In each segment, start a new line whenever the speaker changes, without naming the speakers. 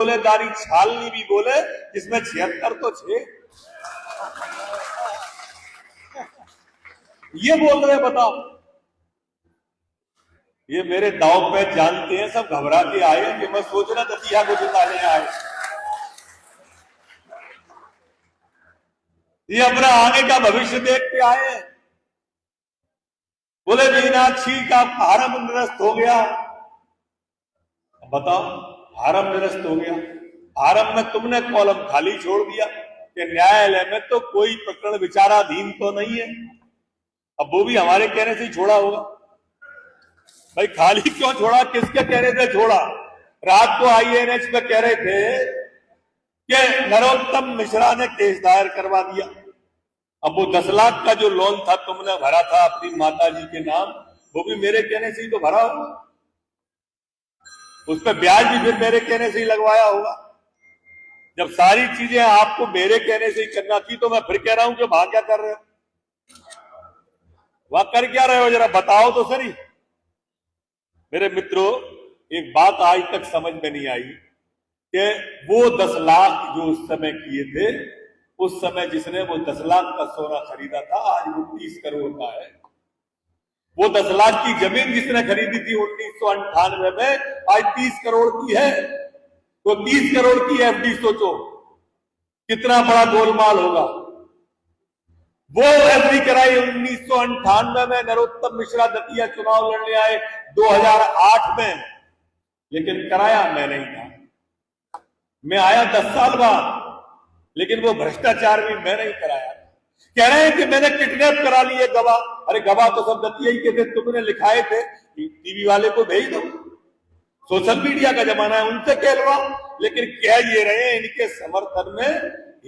बोले दाढ़ी छालनी भी बोले, जिसमें 76 तो छे। ये बोल रहे बताओ, ये मेरे दाव पे जानते हैं, सब घबरा के आए कि मैं सोच रहा दतिया को जिताने आए। ये अपना आगे का भविष्य देख के आए। बोले मीनाक्षी का फार्म निरस्त हो गया। बताओ, फार्म निरस्त हो गया, फार्म में तुमने कॉलम खाली छोड़ दिया कि न्यायालय में तो कोई प्रकरण विचाराधीन तो नहीं है। अब वो भी हमारे कहने से ही छोड़ा होगा। भाई खाली क्यों छोड़ा, किसके कहने से छोड़ा? रात को IANH में कह रहे थे कि नरोत्तम मिश्रा ने केस दायर करवा दिया। अब वो 10 लाख का जो लोन था तुमने भरा था अपनी माता जी के नाम, वो भी मेरे कहने से ही तो भरा होगा। उस पर ब्याज भी फिर मेरे कहने से ही लगवाया होगा। जब सारी चीजें आपको मेरे कहने से ही करना थी, तो मैं फिर कह रहा हूं कि वहां क्या कर रहे हो, वहां कर क्या रहे हो, जरा बताओ तो सही। मेरे मित्रों, एक बात आज तक समझ में नहीं आई कि वो 10 लाख जो उस समय किए थे, उस समय जिसने वो 10 लाख का सोना खरीदा था, आज वो 30 करोड़ का है। वो 10 लाख की जमीन जिसने खरीदी थी 1998 में, आज 30 करोड़ की है। तो 30 करोड़ की FD सोचो कितना बड़ा गोलमाल होगा। वो FD कराई 1998 में, नरोत्तम मिश्रा दतिया चुनाव लड़ने आए 2008 में, लेकिन कराया मैं नहीं था। मैं आया 10 साल बाद, लेकिन वो भ्रष्टाचार भी मैं नहीं कराया। कह रहे हैं कि मैंने किडनैप करा लिए गवाह। अरे गवाह तो सब दतिया ही के थे, तुमने लिखाए थे, टीवी वाले को भेज दो, सोशल मीडिया का जमाना है, उनसे कहलवा। लेकिन कह ये रहे हैं, इनके समर्थन में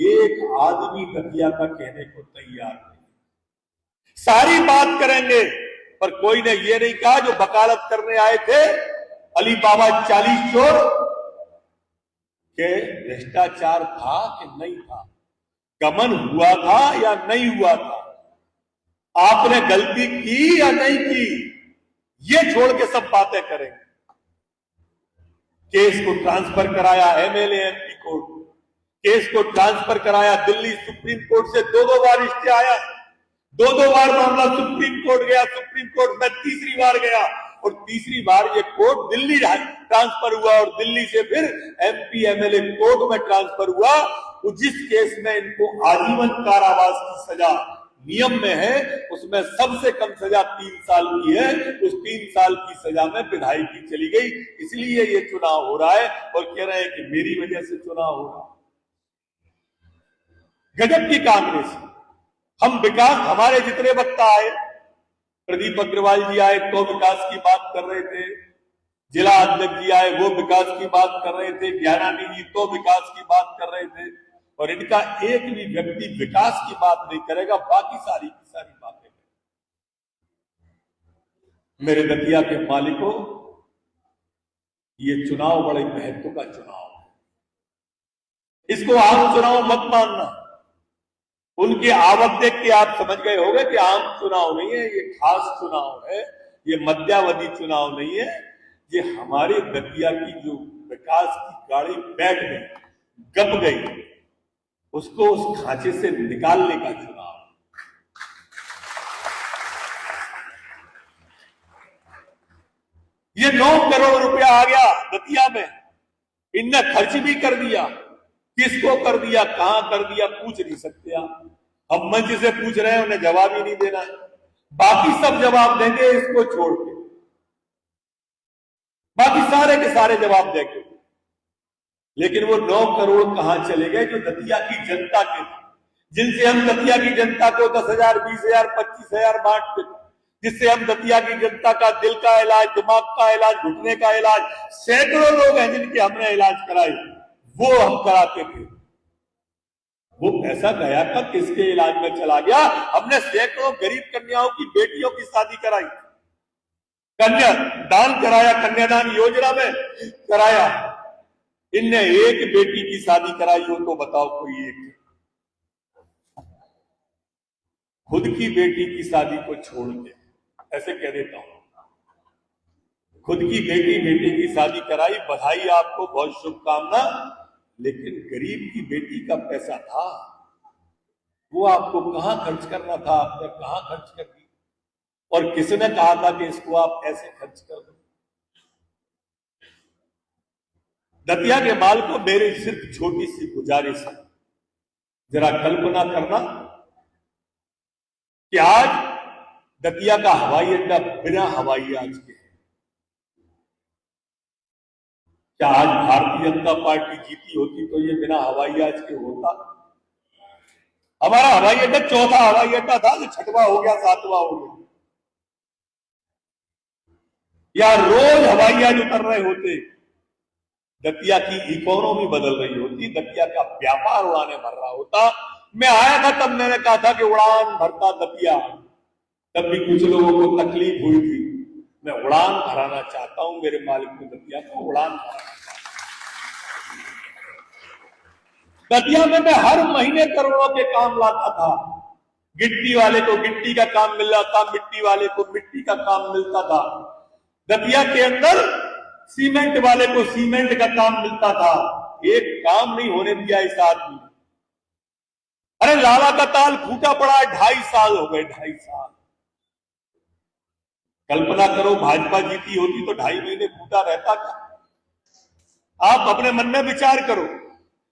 एक आदमी दतिया का कहने को तैयार नहीं। सारी बात करेंगे, पर कोई ने ये नहीं कहा जो वकालत करने आए थे अली बाबा 40 चोर के भ्रष्टाचार था कि नहीं था, गमन हुआ था या नहीं हुआ था, आपने गलती की या नहीं की, ये छोड़ के सब बातें करेंगे। केस को ट्रांसफर कराया MLA MP कोर्ट, केस को ट्रांसफर कराया दिल्ली सुप्रीम कोर्ट से, 2 बार स्टे आया, 2 बार मामला सुप्रीम कोर्ट गया, सुप्रीम कोर्ट में तीसरी बार गया, और तीसरी बार ये कोर्ट दिल्ली ट्रांसफर हुआ, और दिल्ली से फिर MP MLA कोर्ट में ट्रांसफर हुआ। तो जिस केस में इनको आजीवन कारावास की सजा नियम में है, उसमें सबसे कम सजा 3 साल की है। उस 3 साल की सजा में विधायकी चली गई, इसलिए ये चुनाव हो रहा है, और कह रहे हैं कि मेरी वजह से चुनाव हो रहा। गजब की कांग्रेस। हम विकास, हमारे जितने वक्ता आए, प्रदीप अग्रवाल जी आए तो विकास की बात कर रहे थे, जिला अध्यक्ष जी आए वो विकास की बात कर रहे थे, ज्ञानानी जी तो विकास की बात कर रहे थे, और इनका एक भी व्यक्ति विकास की बात नहीं करेगा, बाकी सारी की सारी बातें। मेरे दतिया के मालिकों, ये चुनाव बड़े महत्व का चुनाव है, इसको आम चुनाव मत मानना। उनकी आवक देख के आप समझ गए होंगे कि आम चुनाव नहीं है, ये खास चुनाव है, ये मध्यावधि चुनाव नहीं है। ये हमारे दतिया की जो विकास की गाड़ी बैठ गई, गप गई, उसको उस खांचे से निकालने का चुनाव। ये 9 करोड़ रुपया आ गया दतिया में, इनने खर्च भी कर दिया। किसको कर दिया, कहां कर दिया, पूछ नहीं सकते आप। हम मंच से पूछ रहे हैं, उन्हें जवाब ही नहीं देना है, बाकी सब जवाब देंगे इसको छोड़ के, बाकी सारे के सारे जवाब देंगे। लेकिन वो 9 करोड़ कहां चले गए जो दतिया की जनता के, जिनसे हम दतिया की जनता को 10,000, 20,000, 25,000 बांटते, जिससे हम दतिया की जनता का दिल का इलाज, दिमाग का इलाज, घुटने का इलाज, सैकड़ों लोग हैं जिनके हमने इलाज कराए, वो हम कराते थे। वो पैसा गया था किसके इलाज में चला गया? हमने सैकड़ों गरीब कन्याओं की बेटियों की शादी कराई, कन्यादान कराया, कन्यादान योजना में कराया। इनने एक बेटी की शादी कराई हो तो बताओ कोई एक? खुद की बेटी की शादी को छोड़ के, ऐसे कह देता हूं, खुद की बेटी की शादी कराई, बधाई आपको, बहुत शुभकामना। लेकिन गरीब की बेटी का पैसा था, वो आपको कहां खर्च करना था, आपने कहां खर्च कर दी? और किसने कहा था कि इसको आप ऐसे खर्च कर दो? दतिया के माल को मेरी सिर्फ छोटी सी गुजारिश है, जरा कल्पना करना कि आज दतिया का हवाई अड्डा बिना हवाई जहाज के है। क्या आज भारतीय जनता पार्टी जीती होती तो ये बिना हवाई जहाज के होता? हमारा हवाई अड्डा चौथा हवाई अड्डा था, जो छठवां हो गया, सातवां हो गया। या रोज हवाई जहाज उतर रहे होते, दतिया की इकोनॉमी बदल रही होती, दतिया का व्यापार उड़ाने भर रहा होता। मैं आया था तब मैंने कहा था कि उड़ान भरता दतिया, तब भी कुछ लोगों को तकलीफ हुई थी। मैं उड़ान भराना चाहता हूं, मेरे मालिक को दतिया को उड़ान भराना चाहता हूं। दतिया में मैं हर महीने करोड़ों के काम लाता था। गिट्टी वाले को गिट्टी का काम मिल रहा था, मिट्टी वाले को मिट्टी का काम मिलता था। दतिया के अंदर सीमेंट वाले को सीमेंट का काम मिलता था। एक काम नहीं होने दिया इस आदमी। अरे लाला का ताल फूटा पड़ा है, 2.5 साल हो गए, 2.5 साल। कल्पना करो भाजपा जीती होती तो 2.5 महीने फूटा रहता क्या? आप अपने मन में विचार करो।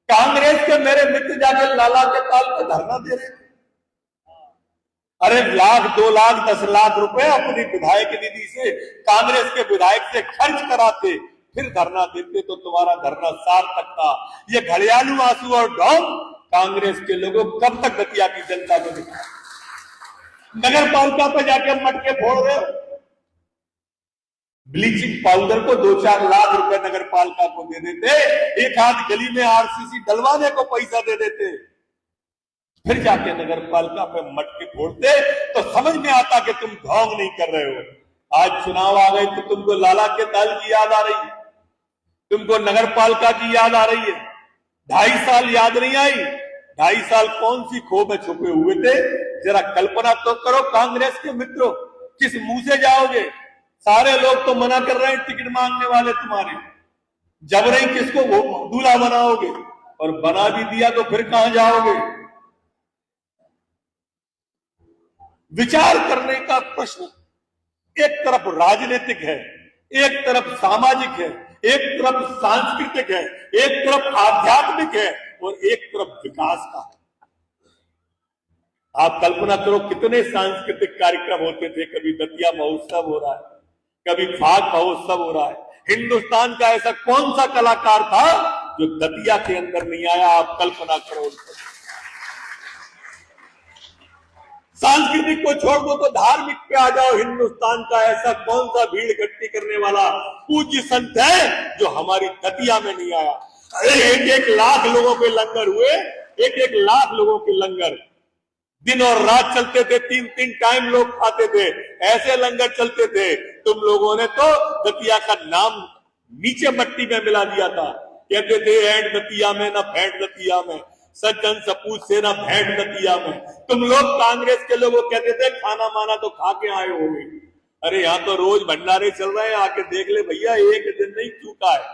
कांग्रेस के मेरे मित्र जाके लाला के ताल पे धरना दे रहे थे। अरे 1 लाख 2 लाख 10 लाख रुपए अपनी विधायक निधि से, कांग्रेस के विधायक से खर्च कराते, फिर धरना देते तो तुम्हारा धरना सार्थक था। ये घड़ियालू आंसू और ढोंग कांग्रेस के लोगों कब तक दतिया की जनता को दिखा? नगर पालिका पे जाके मटके फोड़ रहे हो। ब्लीचिंग पाउडर को 2-4 लाख रुपए नगर पालिका को दे देते, एक हाथ गली में आरसीसी डलवाने को पैसा दे देते, फिर जाके नगर पालिका पे मटके फोड़ते, तो समझ में आता कि तुम ढोंग नहीं कर रहे हो। आज चुनाव आ गए तो तुमको लाला के ताल की याद आ रही है, तुमको नगर पालिका की याद आ रही है। 2.5 साल याद नहीं आई? 2.5 साल कौन सी खो में छुपे हुए थे? जरा कल्पना तो करो कांग्रेस के मित्रों, किस मुंह से जाओगे? सारे लोग तो मना कर रहे हैं टिकट मांगने वाले तुम्हारे, जबरई किसको दूल्हा बनाओगे? और बना भी दिया तो फिर कहां जाओगे? विचार करने का प्रश्न एक तरफ राजनीतिक है, एक तरफ सामाजिक है, एक तरफ सांस्कृतिक है, एक तरफ आध्यात्मिक है और एक तरफ विकास का है। आप कल्पना करो कितने सांस्कृतिक कार्यक्रम होते थे। कभी दतिया महोत्सव हो रहा है, कभी फाग महोत्सव हो रहा है। हिंदुस्तान का ऐसा कौन सा कलाकार था जो दतिया के अंदर नहीं आया? आप कल्पना करो। सांस्कृतिक को छोड़ दो तो धार्मिक पे आ जाओ। हिंदुस्तान का ऐसा कौन सा भीड़ इकट्ठी करने वाला पूज्य संत है जो हमारी दतिया में नहीं आया? अरे 1-1 लाख लोगों के लंगर हुए, 1-1 लाख लोगों के लंगर दिन और रात चलते थे, 3-3 टाइम लोग खाते थे, ऐसे लंगर चलते थे। तुम लोगों ने तो दतिया का नाम नीचे मट्टी में मिला दिया था। कहते थे एंड दतिया में ना भेंट दतिया में, सज्जन सपूत से ना भेंट दतिया में। तुम लोग कांग्रेस के लोग कहते थे खाना माना तो खा के आए होंगे। अरे यहाँ तो रोज भंडारे चल रहे हैं, आके देख ले भैया, एक दिन नहीं चूका है,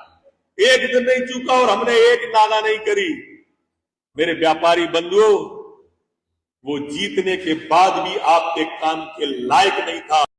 एक दिन नहीं चूका और हमने एक नागा नहीं करी। मेरे व्यापारी बंधुओं, वो जीतने के बाद भी आपके काम के लायक नहीं था।